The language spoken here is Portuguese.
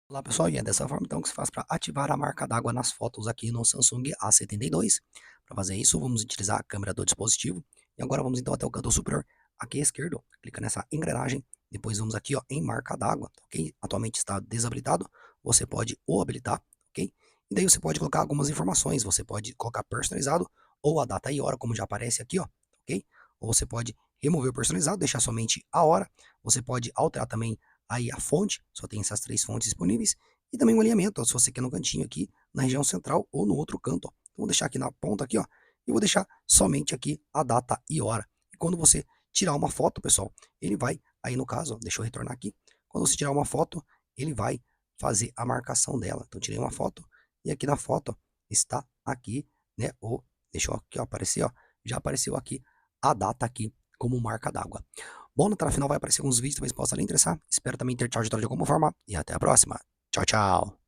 Olá pessoal, e é dessa forma então que se faz para ativar a marca d'água nas fotos aqui no Samsung A72. Para fazer isso, vamos utilizar a câmera do dispositivo. E agora vamos então até o canto superior aqui à esquerda, clica nessa engrenagem, depois vamos aqui ó, em marca d'água, ok? Atualmente está desabilitado, você pode o habilitar, ok? E daí você pode colocar algumas informações, você pode colocar personalizado ou a data e hora, como já aparece aqui, ó, ok? Ou você pode remover o personalizado, deixar somente a hora, você pode alterar também aí a fonte, só tem essas três fontes disponíveis, e também o alinhamento, ó, se você quer no cantinho aqui, na região central ou no outro canto, ó. Então, vou deixar aqui na ponta aqui, ó, e vou deixar somente aqui a data e hora. E quando você tirar uma foto, pessoal, ele vai, aí no caso, ó, deixa eu retornar aqui, quando você tirar uma foto, ele vai fazer a marcação dela. Então, tirei uma foto, e aqui na foto, ó, está aqui, né, deixa eu aqui ó, aparecer, ó, já apareceu aqui a data aqui como marca d'água. Bom, na tela final vai aparecer alguns vídeos, talvez possa lhe interessar. Espero também ter te ajudado de alguma forma e até a próxima. Tchau, tchau.